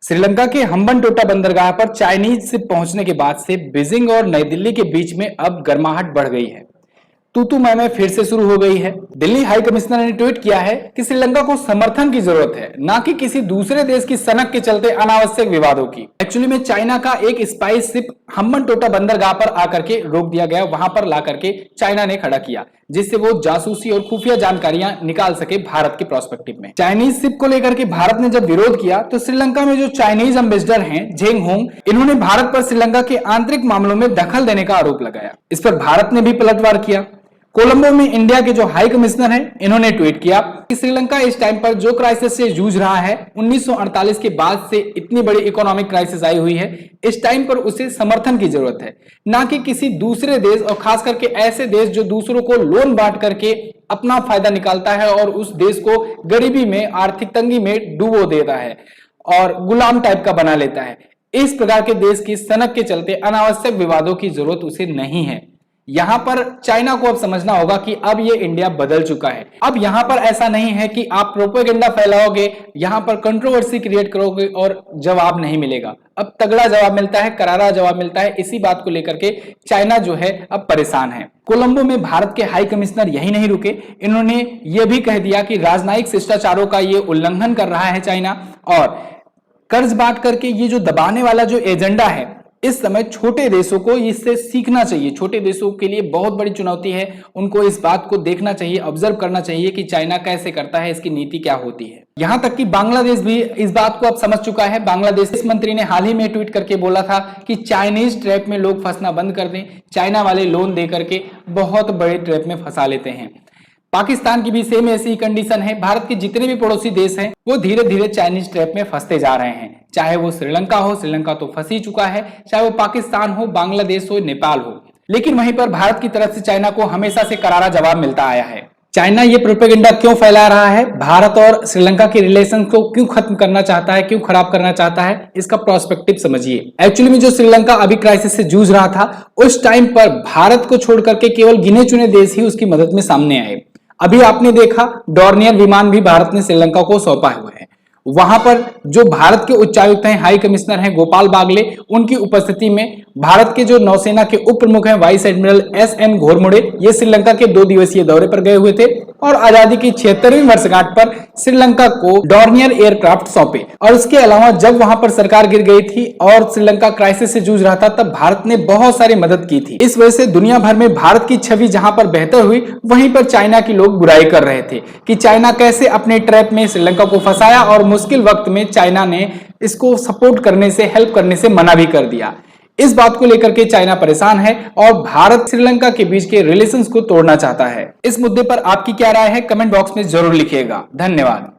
श्रीलंका के हम्बनटोटा बंदरगाह पर चाइनीज शिप पहुंचने के बाद से बीजिंग और नई दिल्ली के बीच में अब गर्माहट बढ़ गई है। तू मैं फिर से शुरू हो गई है। दिल्ली हाई कमिश्नर ने ट्वीट किया है कि श्रीलंका को समर्थन की जरूरत है, ना कि किसी दूसरे देश की सनक के चलते अनावश्यक विवादों की। एक्चुअली में चाइना का एक स्पाइस शिप हम्बनटोटा बंदरगाह पर आकर के रोक दिया गया, वहां पर ला करके चाइना ने खड़ा किया, जिससे वो जासूसी और खुफिया जानकारियां निकाल सके भारत के प्रोस्पेक्टिव में। चाइनीज शिप को लेकर के भारत ने जब विरोध किया तो श्रीलंका में जो चाइनीज एम्बेसडर हैं झेंग होंग, इन्होंने भारत पर श्रीलंका के आंतरिक मामलों में दखल देने का आरोप लगाया। इस पर भारत ने भी पलटवार किया। कोलंबो में इंडिया के जो हाई कमिश्नर हैं, इन्होंने ट्वीट किया कि श्रीलंका इस टाइम पर जो क्राइसिस से जूझ रहा है, 1948 के बाद से इतनी बड़ी इकोनॉमिक क्राइसिस आई हुई है, इस टाइम पर उसे समर्थन की जरूरत है, ना कि किसी दूसरे देश और खास करके ऐसे देश जो दूसरों को लोन बांट करके अपना फायदा निकालता है और उस देश को गरीबी में, आर्थिक तंगी में डुबो देता है और गुलाम टाइप का बना लेता है। इस प्रकार के देश की सनक के चलते अनावश्यक विवादों की जरूरत उसे नहीं है। यहां पर चाइना को अब समझना होगा कि अब ये इंडिया बदल चुका है। अब यहां पर ऐसा नहीं है कि आप प्रोपेगेंडा फैलाओगे, यहां पर कंट्रोवर्सी क्रिएट करोगे और जवाब नहीं मिलेगा। अब तगड़ा जवाब मिलता है, करारा जवाब मिलता है। इसी बात को लेकर के चाइना जो है अब परेशान है। कोलंबो में भारत के हाई कमिश्नर यही नहीं रुके, इन्होंने यह भी कह दिया कि राजनयिक शिष्टाचारों का ये उल्लंघन कर रहा है चाइना, और कर्ज बांट करके ये जो दबाने वाला जो एजेंडा है, इस समय छोटे देशों को इससे सीखना चाहिए। छोटे देशों के लिए बहुत बड़ी चुनौती है, उनको इस बात को देखना चाहिए, ऑब्जर्व करना चाहिए कि चाइना कैसे करता है, इसकी नीति क्या होती है। यहां तक कि बांग्लादेश भी इस बात को अब समझ चुका है। बांग्लादेश मंत्री ने हाल ही में ट्वीट करके बोला था कि चाइनीज ट्रैप में लोग फंसना बंद कर दें। चाइना वाले लोन दे करके बहुत बड़े ट्रैप में फंसा लेते हैं। पाकिस्तान की भी सेम ऐसी कंडीशन है। भारत के जितने भी पड़ोसी देश हैं वो धीरे धीरे चाइनीज ट्रैप में फंसते जा रहे हैं। चाहे वो श्रीलंका हो, श्रीलंका तो फंस ही चुका है, चाहे वो पाकिस्तान हो, बांग्लादेश हो, नेपाल हो, लेकिन वहीं पर भारत की तरफ से चाइना को हमेशा से करारा जवाब मिलता आया है। चाइना ये प्रोपेगेंडा क्यों फैला रहा है, भारत और श्रीलंका के रिलेशन को क्यों खत्म करना चाहता है, क्यों खराब करना चाहता है, इसका प्रोस्पेक्टिव समझिए। एक्चुअली में जो श्रीलंका अभी क्राइसिस से जूझ रहा था, उस टाइम पर भारत को छोड़ करके केवल गिने चुने देश ही उसकी मदद में सामने आए। अभी आपने देखा डॉर्नियर विमान भी भारत ने श्रीलंका को सौंपा हुआ है। वहां पर जो भारत के उच्चायुक्त हैं, हाई कमिश्नर हैं गोपाल बागले, उनकी उपस्थिति में भारत के जो नौसेना के उप प्रमुख हैं वाइस एडमिरल एस.एन. घोरमुड़े, ये श्रीलंका के 2 दिवसीय दौरे पर गए हुए थे और आजादी की 76वीं वर्षगांठ पर श्रीलंका को डॉर्नियर एयरक्राफ्ट सौंपे। और इसके अलावा जब वहां पर सरकार गिर गई थी और श्रीलंका क्राइसिस से जूझ रहा था, तब भारत ने बहुत सारी मदद की थी। इस वजह से दुनिया भर में भारत की छवि जहां पर बेहतर हुई, वहीं पर चाइना की लोग बुराई कर रहे थे कि चाइना कैसे अपने ट्रैप में श्रीलंका को फंसाया, और मुश्किल वक्त में चाइना ने इसको सपोर्ट करने से, हेल्प करने से मना भी कर दिया। इस बात को लेकर के चाइना परेशान है और भारत श्रीलंका के बीच के रिलेशंस को तोड़ना चाहता है। इस मुद्दे पर आपकी क्या राय है, कमेंट बॉक्स में जरूर लिखिएगा। धन्यवाद।